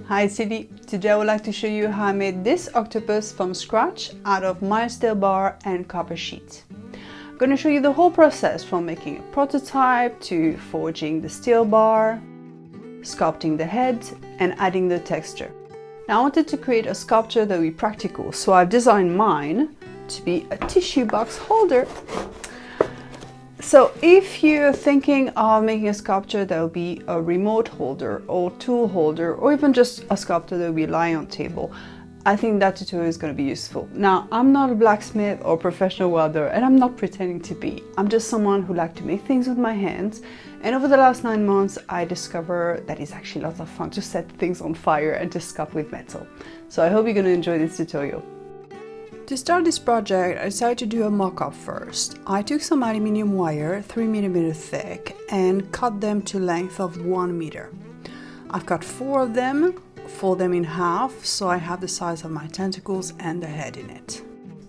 Hi, it's Lili. Today I would like to show you how I made this octopus from scratch out of mild steel bar and copper sheet. I'm going to show you the whole process from making a prototype to forging the steel bar, sculpting the head and adding the texture. Now I wanted to create a sculpture that would be practical, so I've designed mine to be a tissue box holder. So if you're thinking of making a sculpture that will be a remote holder or tool holder or even just a sculpture that will be lying on the table, I think that tutorial is going to be useful. Now, I'm not a blacksmith or professional welder and I'm not pretending to be. I'm just someone who likes to make things with my hands, and over the last 9 months I discovered that it's actually lots of fun to set things on fire and to sculpt with metal. So I hope you're going to enjoy this tutorial. To start this project, I decided to do a mock-up first. I took some aluminium wire, 3mm thick, and cut them to a length of 1 meter. I've cut 4 of them, fold them in half, so I have the size of my tentacles and the head in it.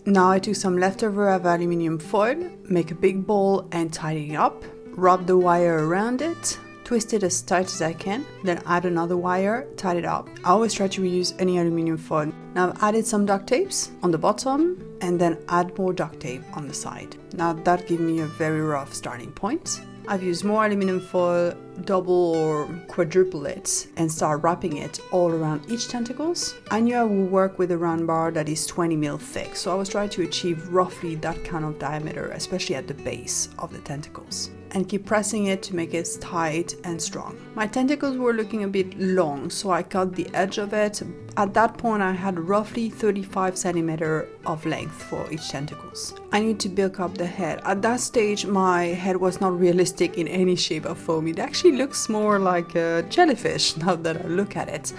Now I took some leftover of aluminium foil, make a big ball and tidy it up, wrap the wire around it, twist it as tight as I can, then add another wire, tie it up. I always try to reuse any aluminium foil. Now I've added some duct tapes on the bottom and then add more duct tape on the side. Now that gives me a very rough starting point. I've used more aluminium foil, double or quadruple it, and start wrapping it all around each tentacles. I knew I would work with a round bar that is 20mm thick, so I was trying to achieve roughly that kind of diameter, especially at the base of the tentacles, and keep pressing it to make it tight and strong. My tentacles were looking a bit long, so I cut the edge of it. At that point I had roughly 35 cm of length for each tentacles. I need to build up the head. At that stage my head was not realistic in any shape or form. It actually looks more like a jellyfish now that I look at it.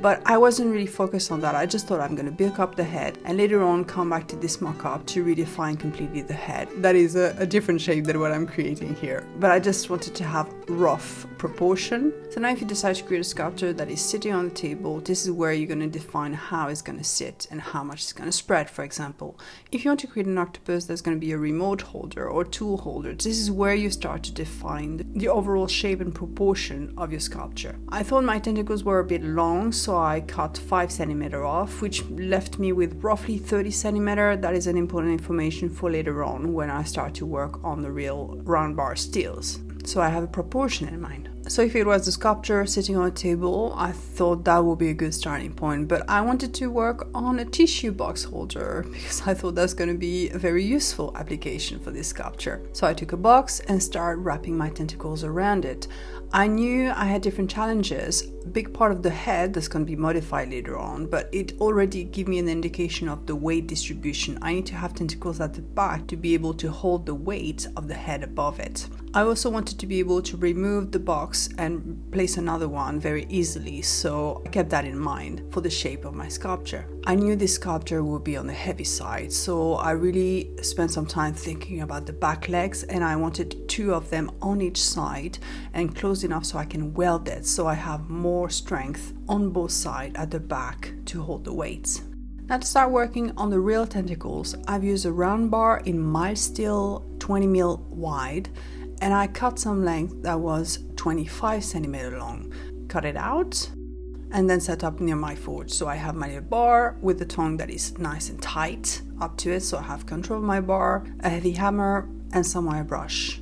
But I wasn't really focused on that. I just thought I'm going to build up the head and later on come back to this mock-up to redefine completely the head. That is a different shape than what I'm creating here. But I just wanted to have rough proportion. So now if you decide to create a sculpture that is sitting on the table, this is where you're going to define how it's going to sit and how much it's going to spread, for example. If you want to create an octopus that's going to be a remote holder or tool holder, this is where you start to define the overall shape and proportion of your sculpture. I thought my tentacles were a bit long, so I cut 5 cm off, which left me with roughly 30 cm. That is an important information for later on when I start to work on the real round bar steels. So I have a proportion in mind. So if it was a sculpture sitting on a table, I thought that would be a good starting point, but I wanted to work on a tissue box holder because I thought that's going to be a very useful application for this sculpture. So I took a box and started wrapping my tentacles around it. I knew I had different challenges. A big part of the head that's going to be modified later on, but it already gave me an indication of the weight distribution. I need to have tentacles at the back to be able to hold the weight of the head above it. I also wanted to be able to remove the box and place another one very easily, so I kept that in mind for the shape of my sculpture. I knew this sculpture would be on the heavy side, so I really spent some time thinking about the back legs, and I wanted 2 of them on each side and close enough so I can weld it, so I have more strength on both sides at the back to hold the weights. Now to start working on the real tentacles, I've used a round bar in mild steel 20mm wide, and I cut some length that was 25 cm long. Cut it out and then set up near my forge. So I have my little bar with the tongue that is nice and tight up to it, so I have control of my bar, a heavy hammer and some wire brush.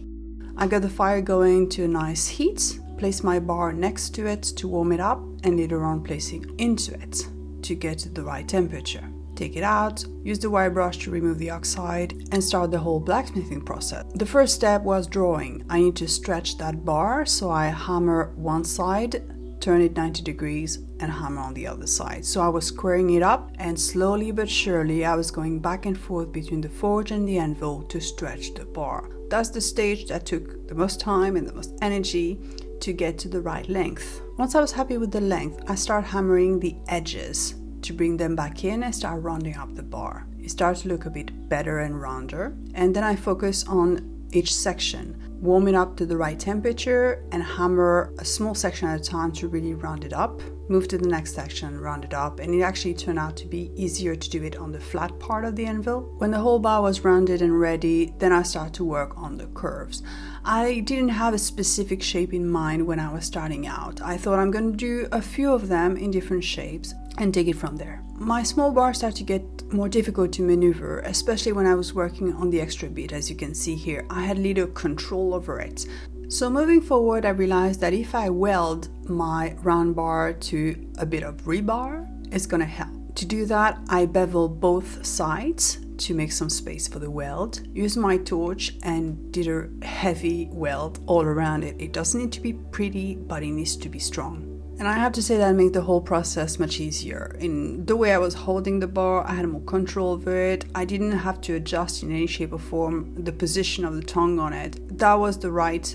I got the fire going to a nice heat, place my bar next to it to warm it up, and later on placing into it to get to the right temperature. Take it out, use the wire brush to remove the oxide, and start the whole blacksmithing process. The first step was drawing. I need to stretch that bar, so I hammer one side, turn it 90 degrees, and hammer on the other side. So I was squaring it up, and slowly but surely I was going back and forth between the forge and the anvil to stretch the bar. That's the stage that took the most time and the most energy to get to the right length. Once I was happy with the length, I start hammering the edges to bring them back in and start rounding up the bar. It starts to look a bit better and rounder, and then I focus on each section, warm it up to the right temperature and hammer a small section at a time to really round it up. Move to the next section, round it up, and it actually turned out to be easier to do it on the flat part of the anvil. When the whole bar was rounded and ready, then I started to work on the curves. I didn't have a specific shape in mind when I was starting out. I thought I'm going to do a few of them in different shapes and take it from there. My small bar started to get more difficult to maneuver, especially when I was working on the extra bit. As you can see here, I had little control over it. So moving forward, I realized that if I weld my round bar to a bit of rebar, it's gonna help. To do that, I bevel both sides to make some space for the weld. Used my torch and did a heavy weld all around it. It doesn't need to be pretty, but it needs to be strong. And I have to say that made the whole process much easier. In the way I was holding the bar, I had more control over it. I didn't have to adjust in any shape or form the position of the tongue on it. That was the right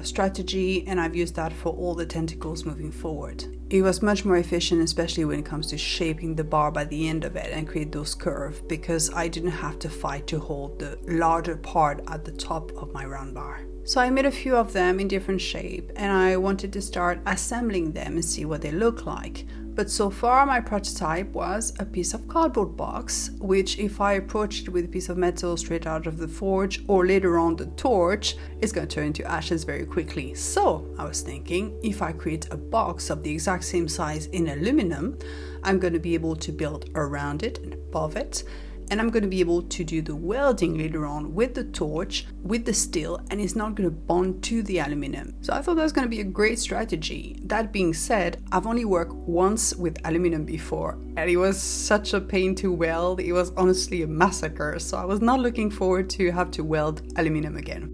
strategy, and I've used that for all the tentacles moving forward. It was much more efficient, especially when it comes to shaping the bar by the end of it and create those curves, because I didn't have to fight to hold the larger part at the top of my round bar. So I made a few of them in different shape, and I wanted to start assembling them and see what they look like. But so far my prototype was a piece of cardboard box, which if I approach it with a piece of metal straight out of the forge or later on the torch, it's going to turn into ashes very quickly. So I was thinking, if I create a box of the exact same size in aluminum, I'm going to be able to build around it and above it. And I'm going to be able to do the welding later on with the torch, with the steel, and it's not going to bond to the aluminum. So I thought that was going to be a great strategy. That being said, I've only worked once with aluminum before, and it was such a pain to weld. It was honestly a massacre, so I was not looking forward to have to weld aluminum again.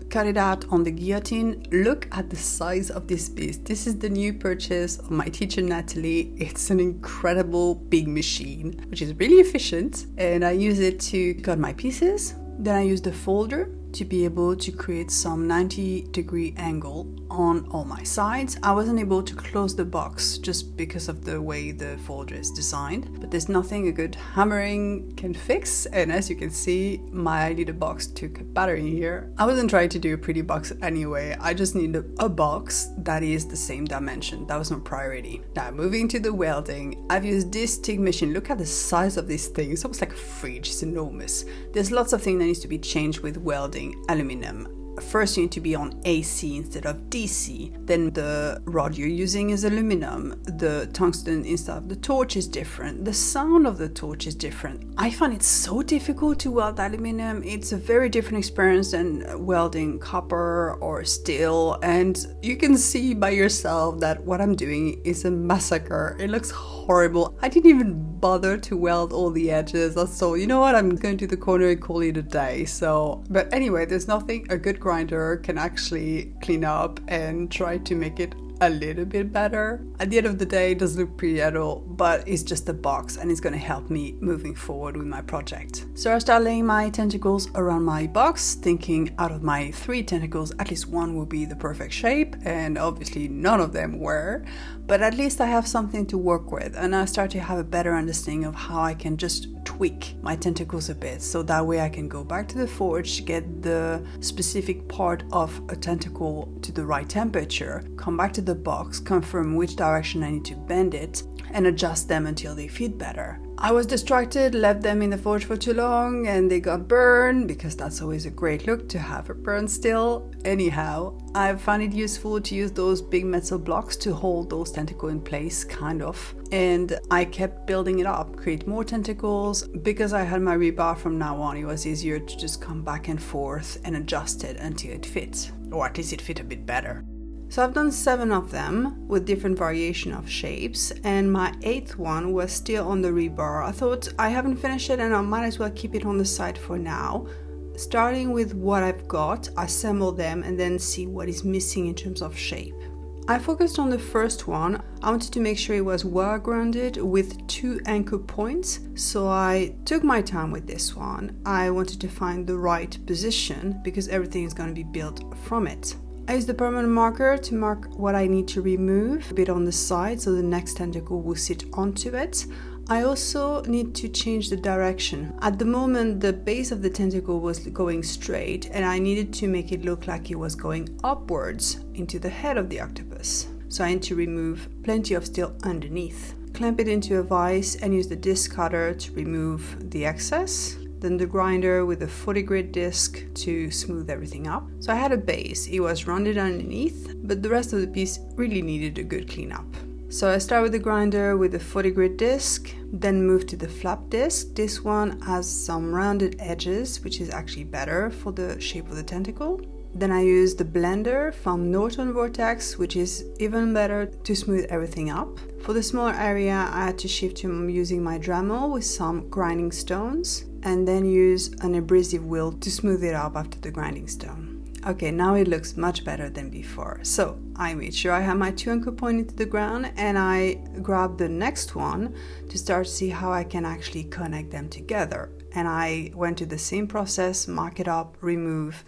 Cut it out on the guillotine. Look at the size of this beast. This is the new purchase of my teacher Natalie. It's an incredible big machine, which is really efficient, and I use it to cut my pieces. Then I use the folder to be able to create some 90-degree angle on all my sides. I wasn't able to close the box just because of the way the folder is designed, but there's nothing a good hammering can fix, and as you can see, my little box took a battering here. I wasn't trying to do a pretty box anyway, I just needed a box that is the same dimension. That was my priority. Now moving to the welding, I've used this TIG machine. Look at the size of this thing, it's almost like a fridge, it's enormous. There's lots of things that needs to be changed with welding aluminum. First, you need to be on AC instead of DC. Then the rod you're using is aluminum. The tungsten instead of the torch is different. The sound of the torch is different. I find it so difficult to weld aluminum. It's a very different experience than welding copper or steel. And you can see by yourself that what I'm doing is a massacre. It looks horrible. I didn't even bother to weld all the edges. So you know what? I'm going to the corner and call it a day. But anyway, there's nothing a good grinder can actually clean up and try to make it a little bit better. At the end of the day, it doesn't look pretty at all, but it's just a box and it's going to help me moving forward with my project. So I start laying my tentacles around my box, thinking out of my 3 tentacles, at least one will be the perfect shape, and obviously none of them were, but at least I have something to work with, and I start to have a better understanding of how I can just tweak my tentacles a bit, so that way I can go back to the forge, get the specific part of a tentacle to the right temperature, come back to the box, confirm which direction I need to bend it, and adjust them until they fit better. I was distracted, left them in the forge for too long, and they got burned, because that's always a great look to have a burn still. Anyhow, I found it useful to use those big metal blocks to hold those tentacles in place, kind of. And I kept building it up, create more tentacles. Because I had my rebar from now on, it was easier to just come back and forth and adjust it until it fits. Or at least it fit a bit better. So I've done 7 of them with different variation of shapes, and my 8th one was still on the rebar. I thought I haven't finished it and I might as well keep it on the side for now. Starting with what I've got, assemble them and then see what is missing in terms of shape. I focused on the first one. I wanted to make sure it was well grounded with 2 anchor points, so I took my time with this one. I wanted to find the right position because everything is going to be built from it. I used the permanent marker to mark what I need to remove a bit on the side so the next tentacle will sit onto it. I also need to change the direction. At the moment, the base of the tentacle was going straight, and I needed to make it look like it was going upwards into the head of the octopus. So I need to remove plenty of steel underneath. Clamp it into a vise and use the disc cutter to remove the excess. Then the grinder with a 40 grit disc to smooth everything up. So I had a base, it was rounded underneath, but the rest of the piece really needed a good cleanup. So I start with the grinder with the 40 grit disc, then move to the flap disc. This one has some rounded edges, which is actually better for the shape of the tentacle. Then I use the blender from Norton Vortex, which is even better to smooth everything up. For the smaller area, I had to shift to using my Dremel with some grinding stones, and then use an abrasive wheel to smooth it up after the grinding stone. Okay, now it looks much better than before. So I made sure I have my 2 anchor point into the ground, and I grabbed the next one to start to see how I can actually connect them together. And I went to the same process, mark it up, remove,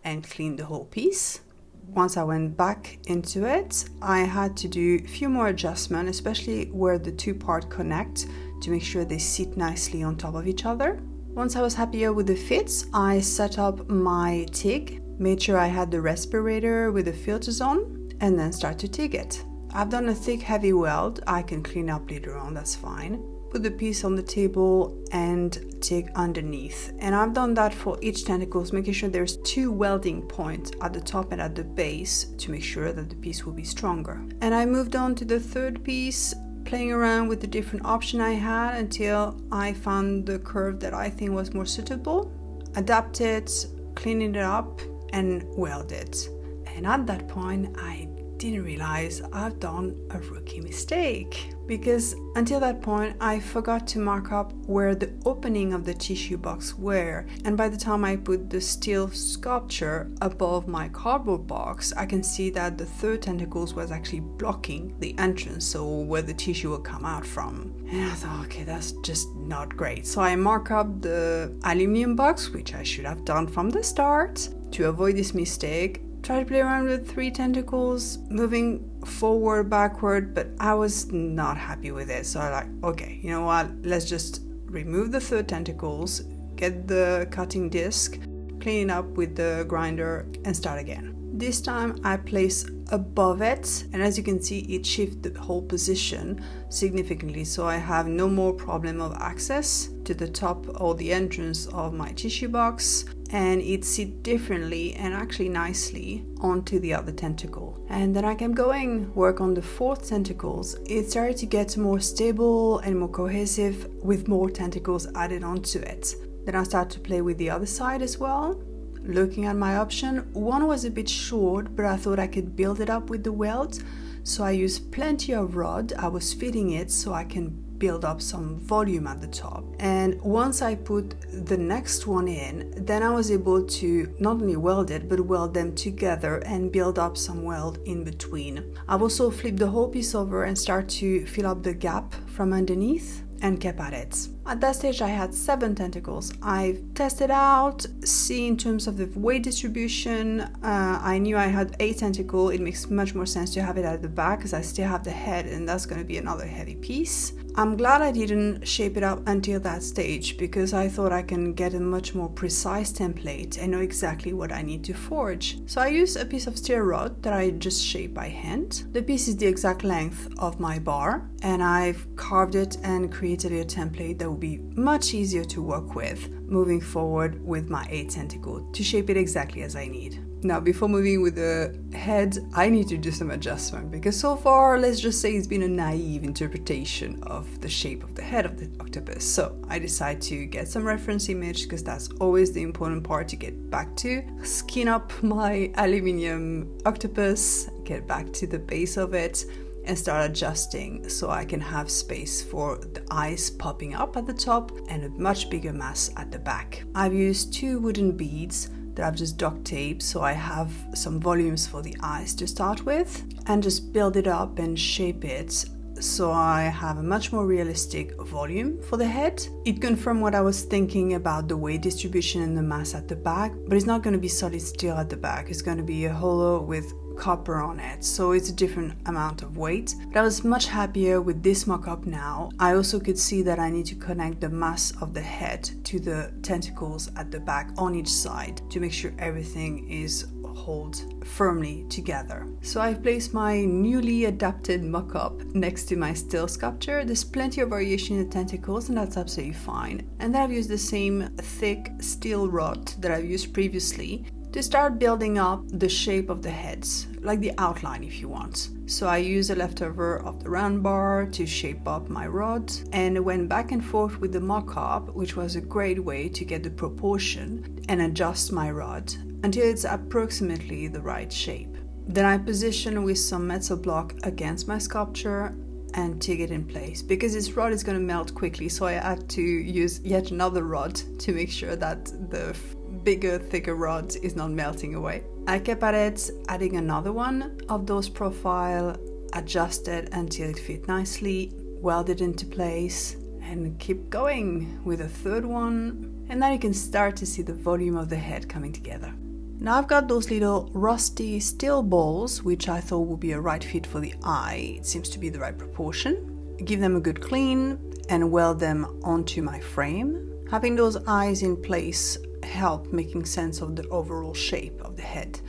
and clean the whole piece. Once I went back into it, I had to do a few more adjustments, especially where the two parts connect, to make sure they sit nicely on top of each other. Once I was happier with the fits, I set up my TIG, made sure I had the respirator with the filters on, and then start to TIG it. I've done a thick heavy weld, I can clean up later on, that's fine. Put the piece on the table and TIG underneath. And I've done that for each tentacles, making sure there's 2 welding points at the top and at the base to make sure that the piece will be stronger. And I moved on to the third piece, playing around with the different options I had until I found the curve that I think was more suitable. Adapt it, clean it up, and weld it. And at that point, I didn't realize I've done a rookie mistake, because until that point I forgot to mark up where the opening of the tissue box were, and by the time I put the steel sculpture above my cardboard box, I can see that the third tentacles was actually blocking the entrance, so where the tissue will come out from. And I thought, okay, that's just not great. So I mark up the aluminum box, which I should have done from the start to avoid this mistake. Try to play around with 3 tentacles, moving forward, backward, but I was not happy with it. So I like, okay, you know what? Let's just remove the third tentacles, get the cutting disc, clean it up with the grinder, and start again. This time I place above it, and as you can see, it shifts the whole position significantly, so I have no more problem of access to the top or the entrance of my tissue box, and it sits differently and actually nicely onto the other tentacle. And then I kept going, work on the fourth tentacles. It started to get more stable and more cohesive with more tentacles added onto it. Then I started to play with the other side as well. Looking at my option, one was a bit short, but I thought I could build it up with the weld, so I used plenty of rod. I was fitting it so I can build up some volume at the top. And once I put the next one in, then I was able to not only weld it, but weld them together and build up some weld in between. I've also flipped the whole piece over and start to fill up the gap from underneath, and kept at it. At that stage I had 7 tentacles. I've tested out, see in terms of the weight distribution, I knew I had 8 tentacles. It makes much more sense to have it at the back because I still have the head, and that's going to be another heavy piece. I'm glad I didn't shape it up until that stage, because I thought I can get a much more precise template and know exactly what I need to forge. So I used a piece of steel rod that I just shaped by hand. The piece is the exact length of my bar, and I've carved it and created a template that will be much easier to work with moving forward with my 8 tentacles to shape it exactly as I need. Now, before moving with the head, I need to do some adjustment, because so far, let's just say it's been a naive interpretation of the shape of the head of the octopus. So I decided to get some reference image, because that's always the important part to get back to. Skin up my aluminium octopus, get back to the base of it, and start adjusting so I can have space for the eyes popping up at the top and a much bigger mass at the back. I've used 2 wooden beads that I've just duct taped, so I have some volumes for the eyes to start with, and just build it up and shape it so I have a much more realistic volume for the head. It confirmed what I was thinking about the weight distribution and the mass at the back, but it's not going to be solid steel at the back. It's going to be a hollow with copper on it, so it's a different amount of weight. But I was much happier with this mock-up now. I also could see that I need to connect the mass of the head to the tentacles at the back on each side to make sure everything is hold firmly together. So I've placed my newly adapted mock-up next to my still sculpture. There's plenty of variation in the tentacles, and that's absolutely fine. And then I've used the same thick steel rod that I've used previously to start building up the shape of the heads, like the outline if you want. So I used a leftover of the round bar to shape up my rod and went back and forth with the mock-up, which was a great way to get the proportion and adjust my rod until it's approximately the right shape. Then I position with some metal block against my sculpture and take it in place. Because this rod is going to melt quickly, so I had to use yet another rod to make sure that the bigger, thicker rod is not melting away. I kept at it, adding another one of those profile, adjusted until it fit nicely, welded into place, and keep going with a third one. And now you can start to see the volume of the head coming together. Now I've got those little rusty steel balls, which I thought would be a right fit for the eye. It seems to be the right proportion. Give them a good clean and weld them onto my frame. Having those eyes in place help making sense of the overall shape of the head.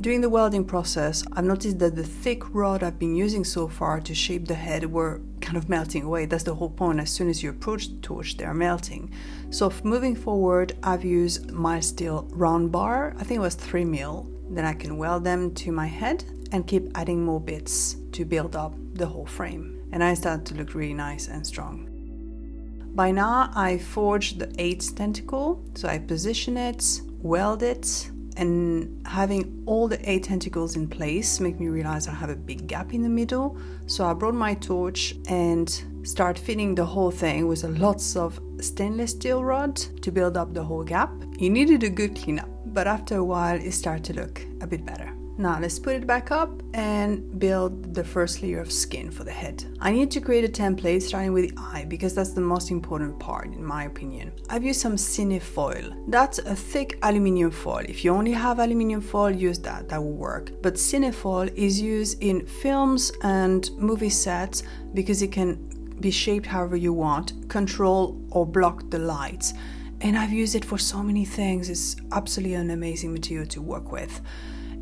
During the welding process, I've noticed that the thick rod I've been using so far to shape the head were kind of melting away. That's the whole point. As soon as you approach the torch, they're melting. So moving forward, I've used my steel round bar. I think it was 3 mil. Then I can weld them to my head and keep adding more bits to build up the whole frame. And I start to look really nice and strong. By now, I forged the 8th tentacle. So I position it, weld it, and having all the 8 tentacles in place make me realize I have a big gap in the middle. So I brought my torch and start fitting the whole thing with lots of stainless steel rod to build up the whole gap. It needed a good cleanup, but after a while it started to look a bit better. Now let's put it back up and build the first layer of skin for the head. I need to create a template starting with the eye because that's the most important part in my opinion. I've used some cinefoil. That's a thick aluminium foil. If you only have aluminium foil, use that will work. But cinefoil is used in films and movie sets because it can be shaped however you want, control or block the lights. And I've used it for so many things. It's absolutely an amazing material to work with.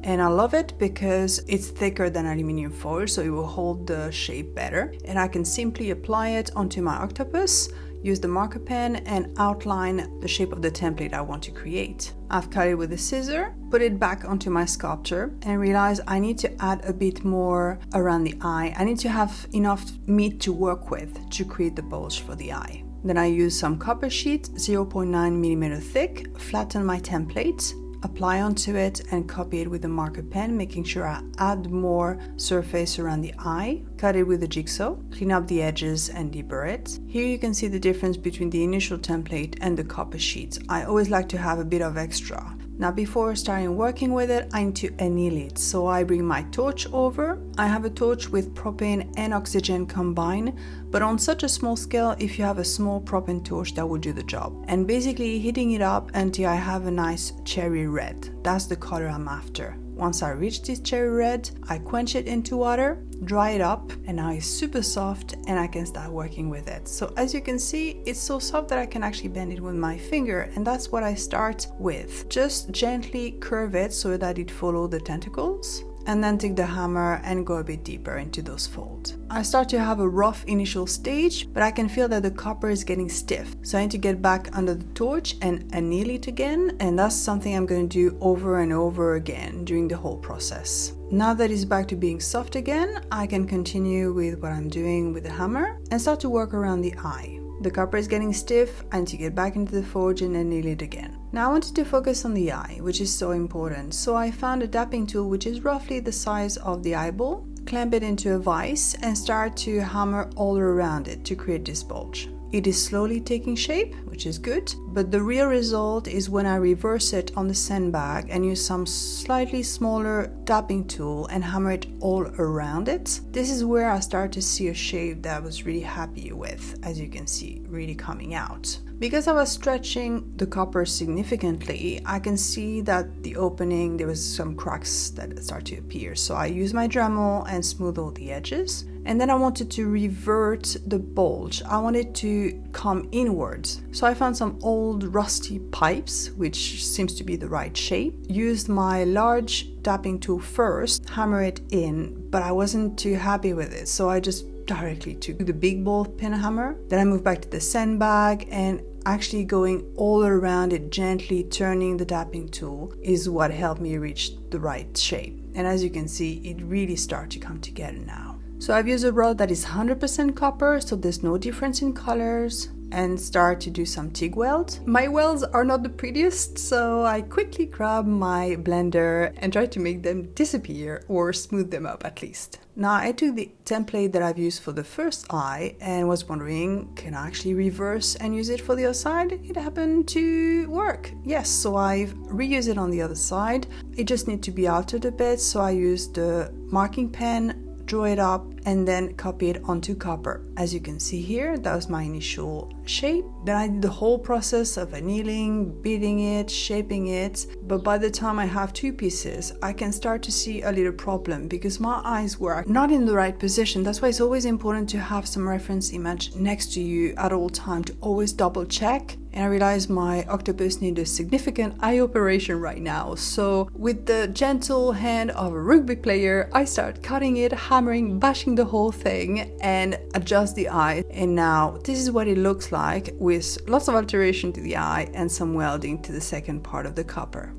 And I love it because it's thicker than aluminium foil, so it will hold the shape better. And I can simply apply it onto my octopus, use the marker pen and outline the shape of the template I want to create. I've cut it with a scissor, put it back onto my sculpture and realize I need to add a bit more around the eye. I need to have enough meat to work with to create the bulge for the eye. Then I use some copper sheet, 0.9mm thick, flatten my template, apply onto it and copy it with a marker pen, making sure I add more surface around the eye, cut it with a jigsaw, clean up the edges and deburr it. Here you can see the difference between the initial template and the copper sheet. I always like to have a bit of extra. Now before starting working with it, I need to anneal it. So I bring my torch over. I have a torch with propane and oxygen combined, but on such a small scale, if you have a small propane torch, that will do the job. And basically heating it up until I have a nice cherry red. That's the color I'm after. Once I reach this cherry red, I quench it into water, dry it up, and now it's super soft and I can start working with it. So as you can see, it's so soft that I can actually bend it with my finger, and that's what I start with. Just gently curve it so that it follows the tentacles, and then take the hammer and go a bit deeper into those folds. I start to have a rough initial stage, but I can feel that the copper is getting stiff. So I need to get back under the torch and anneal it again, and that's something I'm going to do over and over again during the whole process. Now that it's back to being soft again, I can continue with what I'm doing with the hammer and start to work around the eye. The copper is getting stiff, I need to get back into the forge and anneal it again. Now I wanted to focus on the eye, which is so important. So I found a dapping tool which is roughly the size of the eyeball, clamp it into a vise and start to hammer all around it to create this bulge. It is slowly taking shape, which is good, but the real result is when I reverse it on the sandbag and use some slightly smaller dapping tool and hammer it all around it. This is where I start to see a shape that I was really happy with, as you can see, really coming out. Because I was stretching the copper significantly, I can see that the opening, there was some cracks that start to appear. So I used my Dremel and smoothed all the edges. And then I wanted to revert the bulge. I wanted to come inwards. So I found some old rusty pipes, which seems to be the right shape. Used my large tapping tool first, hammer it in, but I wasn't too happy with it. So I just directly took the big ball pin hammer. Then I moved back to the sandbag and actually going all around it, gently turning the tapping tool is what helped me reach the right shape. And as you can see, it really started to come together now. So I've used a rod that is 100% copper, so there's no difference in colors, and start to do some TIG weld. My welds are not the prettiest, so I quickly grab my blender and try to make them disappear or smooth them up at least. Now I took the template that I've used for the first eye and was wondering, can I actually reverse and use it for the other side? It happened to work. Yes, so I've reused it on the other side. It just needs to be altered a bit, so I used the marking pen, draw it up, and then copy it onto copper. As you can see here, that was my initial shape. Then I did the whole process of annealing, beating it, shaping it. But by the time I have two pieces, I can start to see a little problem because my eyes were not in the right position. That's why it's always important to have some reference image next to you at all time to always double check. And I realized my octopus needed a significant eye operation right now. So with the gentle hand of a rugby player, I start cutting it, hammering, bashing the whole thing and adjust the eye. And now this is what it looks like with lots of alteration to the eye and some welding to the second part of the copper.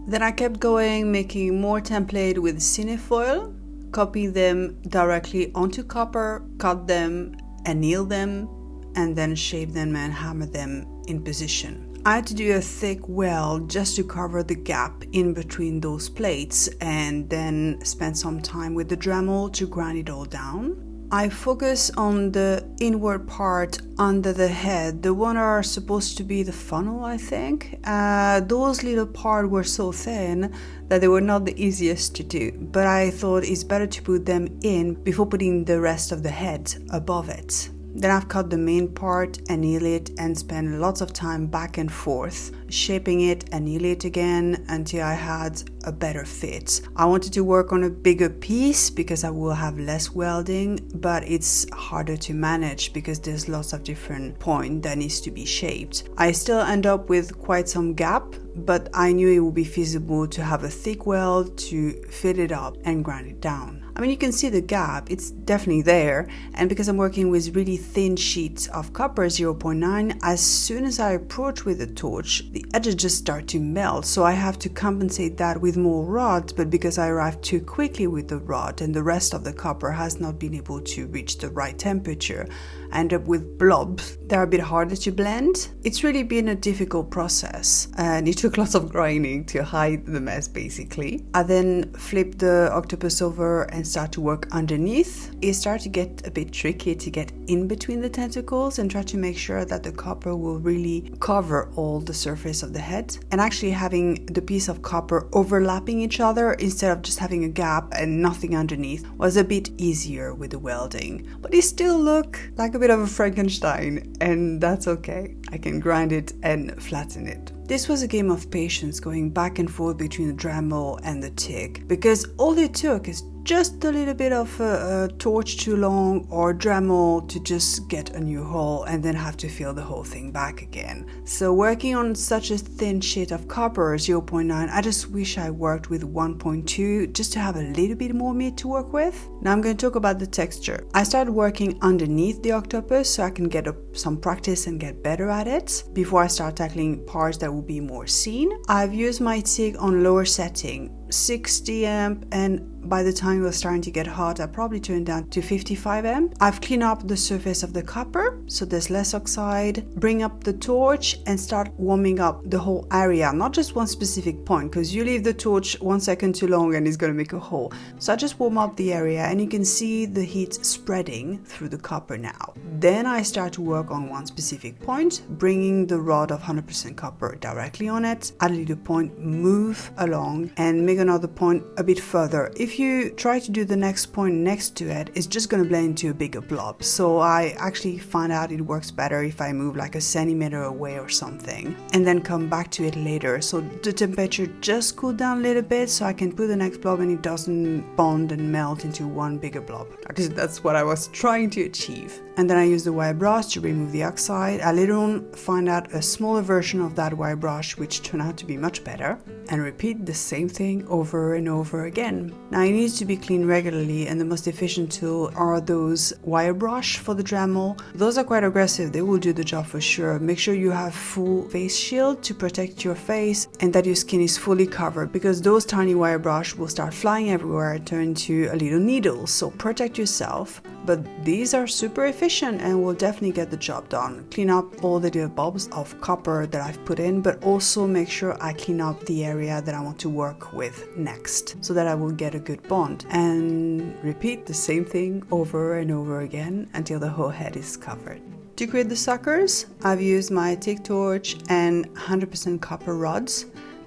Then I kept going, making more template with cinefoil, copy them directly onto copper, cut them, anneal them, and then shape them and hammer them in position. I had to do a thick weld just to cover the gap in between those plates and then spend some time with the Dremel to grind it all down. I focus on the inward part under the head, the one are supposed to be the funnel, I think. Those little parts were so thin that they were not the easiest to do, but I thought it's better to put them in before putting the rest of the head above it. Then I've cut the main part, anneal it, and spend lots of time back and forth, shaping it, anneal it again until I had a better fit. I wanted to work on a bigger piece because I will have less welding, but it's harder to manage because there's lots of different points that needs to be shaped. I still end up with quite some gap, but I knew it would be feasible to have a thick weld to fit it up and grind it down. I mean, you can see the gap, it's definitely there, and because I'm working with really thin sheets of copper 0.9, as soon as I approach with the torch, the edges just start to melt, so I have to compensate that with more rod, but because I arrived too quickly with the rod and the rest of the copper has not been able to reach the right temperature, I end up with blobs that are a bit harder to blend. It's really been a difficult process, and it took lots of grinding to hide the mess basically. I then flipped the octopus over and start to work underneath. It started to get a bit tricky to get in between the tentacles and try to make sure that the copper will really cover all the surface of the head, and actually having the piece of copper overlapping each other instead of just having a gap and nothing underneath was a bit easier with the welding. But it still look like a bit of a Frankenstein, and that's okay. I can grind it and flatten it. This was a game of patience, going back and forth between the Dremel and the TIG, because all it took is just a little bit of a torch too long or Dremel to just get a new hole and then have to fill the whole thing back again. So working on such a thin sheet of copper 0.9, I just wish I worked with 1.2 just to have a little bit more meat to work with. Now I'm going to talk about the texture. I started working underneath the octopus so I can get some practice and get better at it before I start tackling parts that will be more seen. I've used my TIG on lower setting, 60 amp, and by the time it was starting to get hot, I probably turned down to 55 amp. I've cleaned up the surface of the copper so there's less oxide, bring up the torch and start warming up the whole area, not just one specific point, because you leave the torch 1 second too long and it's going to make a hole. So I just warm up the area and you can see the heat spreading through the copper now. Then I start to work on one specific point, bringing the rod of 100% copper directly on it, at a little point, move along and make make another point a bit further. If you try to do the next point next to it, it's just going to blend into a bigger blob. So I actually find out it works better if I move like a centimeter away or something and then come back to it later. So the temperature just cooled down a little bit so I can put the next blob and it doesn't bond and melt into one bigger blob. At least that's what I was trying to achieve. And then I use the wire brush to remove the oxide. I later on find out a smaller version of that wire brush which turned out to be much better, and repeat the same thing over and over again. Now it needs to be cleaned regularly, and the most efficient tool are those wire brush for the Dremel. Those are quite aggressive, they will do the job for sure. Make sure you have full face shield to protect your face and that your skin is fully covered, because those tiny wire brush will start flying everywhere and turn into a little needle. So protect yourself, but these are super efficient and will definitely get the job done. Clean up all the little bulbs of copper that I've put in, but also make sure I clean up the area that I want to work with next so that I will get a good bond, and repeat the same thing over and over again until the whole head is covered. To create the suckers, I've used my TIG torch and 100% copper rods,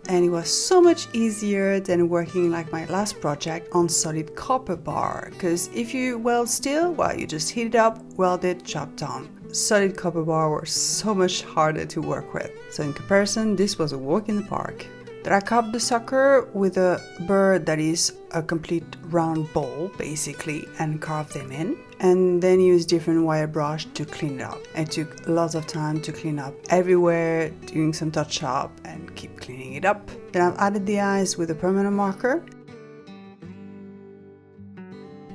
and it was so much easier than working like my last project on solid copper bar, because if you weld steel, well, you just heat it up, weld it, job done. Solid copper bar were so much harder to work with, so in comparison this was a walk in the park. Then I carved the sucker with a bird that is a complete round ball basically, and carved them in, and then use different wire brush to clean it up. It took lots of time to clean up everywhere, doing some touch up and keep cleaning it up. Then I've added the eyes with a permanent marker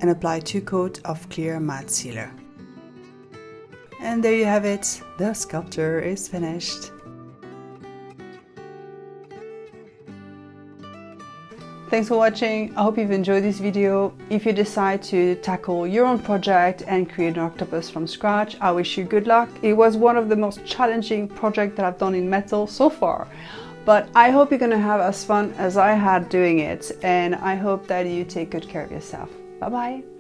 and applied 2 coats of clear matte sealer. And there you have it, the sculpture is finished. Thanks for watching. I hope you've enjoyed this video. If you decide to tackle your own project and create an octopus from scratch, I wish you good luck. It was one of the most challenging projects that I've done in metal so far, but I hope you're gonna have as fun as I had doing it, and I hope that you take good care of yourself. Bye bye.